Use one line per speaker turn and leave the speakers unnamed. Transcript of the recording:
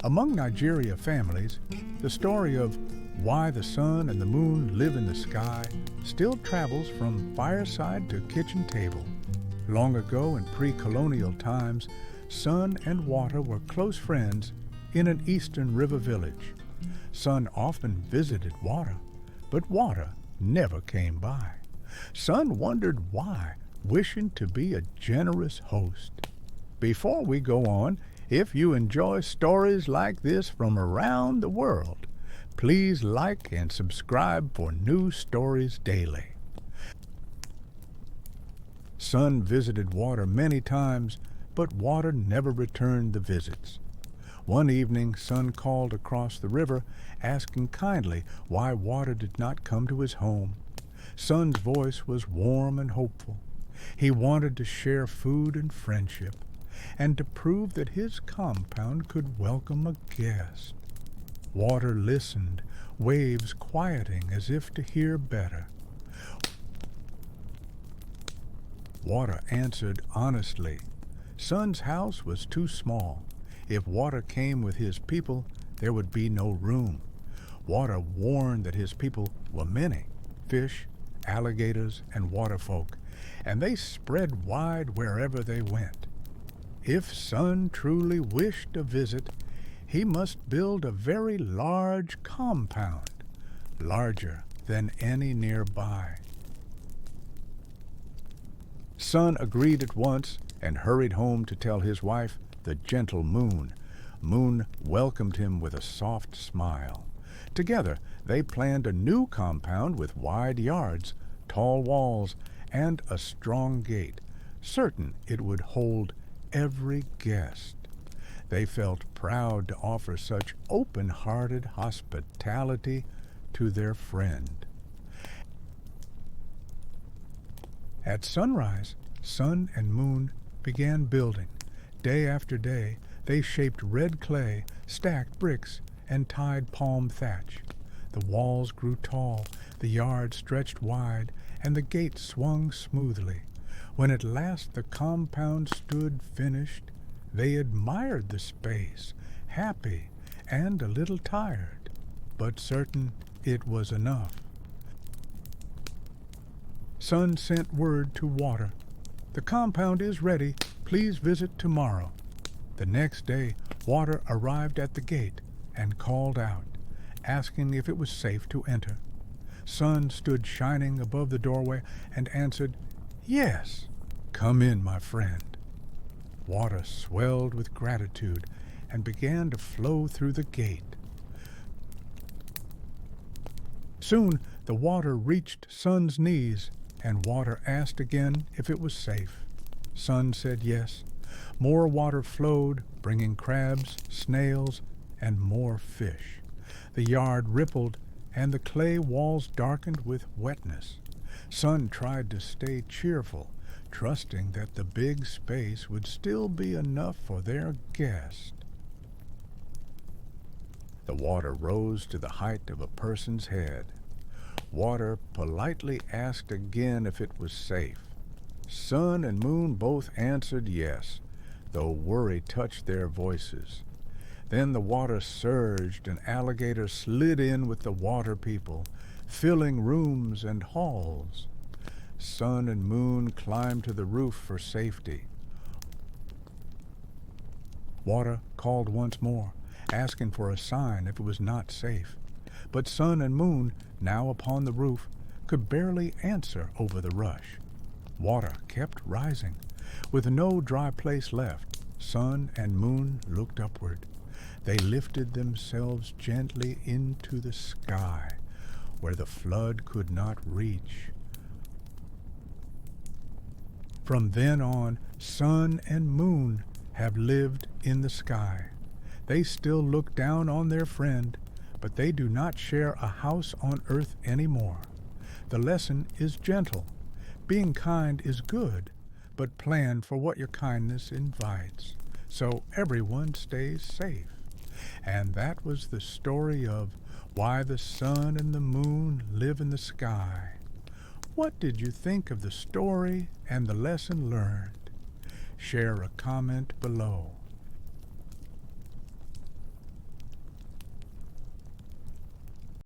Among Nigeria families, the story of why the sun and the moon live in the sky still travels from fireside to kitchen table. Long ago in pre-colonial times, sun and water were close friends in an eastern river village. Sun often visited water, but water never came by. Sun wondered why, wishing to be a generous host. Before we go on, if you enjoy stories like this from around the world, please like and subscribe for new stories daily. Sun visited water many times, but water never returned the visits. One evening, Sun called across the river, asking kindly why water did not come to his home. Sun's voice was warm and hopeful. He wanted to share food and friendship, and to prove that his compound could welcome a guest. Water listened, waves quieting as if to hear better. Water answered honestly. Sun's house was too small. If water came with his people, there would be no room. Water warned that his people were many, fish, alligators, and waterfolk, and they spread wide wherever they went. If Sun truly wished a visit, he must build a very large compound, larger than any nearby. Sun agreed at once and hurried home to tell his wife, the gentle Moon. Moon welcomed him with a soft smile. Together they planned a new compound with wide yards, tall walls, and a strong gate, certain it would hold every guest. They felt proud to offer such open-hearted hospitality to their friend. At sunrise, Sun and Moon began building. Day after day, they shaped red clay, stacked bricks, and tied palm thatch. The walls grew tall, the yard stretched wide, and the gate swung smoothly. When at last the compound stood finished, they admired the space, happy and a little tired, but certain it was enough. Sun sent word to Water. The compound is ready. Please visit tomorrow. The next day, Water arrived at the gate and called out, asking if it was safe to enter. Sun stood shining above the doorway and answered, "Yes, come in, my friend." Water swelled with gratitude and began to flow through the gate. Soon the water reached Sun's knees, and Water asked again if it was safe. Sun said yes. More water flowed, bringing crabs, snails, and more fish. The yard rippled, and the clay walls darkened with wetness. Sun tried to stay cheerful, trusting that the big space would still be enough for their guest. The water rose to the height of a person's head. Water politely asked again if it was safe. Sun and Moon both answered yes, though worry touched their voices. Then the water surged, and alligators slid in with the water people, filling rooms and halls. Sun and Moon climbed to the roof for safety. Water called once more, asking for a sign if it was not safe. But Sun and Moon, now upon the roof, could barely answer over the rush. Water kept rising. With no dry place left, Sun and Moon looked upward. They lifted themselves gently into the sky, where the flood could not reach. From then on, Sun and Moon have lived in the sky. They still look down on their friend, but they do not share a house on earth anymore. The lesson is gentle. Being kind is good, but plan for what your kindness invites, so everyone stays safe. And that was the story of why the sun and the moon live in the sky. What did you think of the story and the lesson learned? Share a comment below.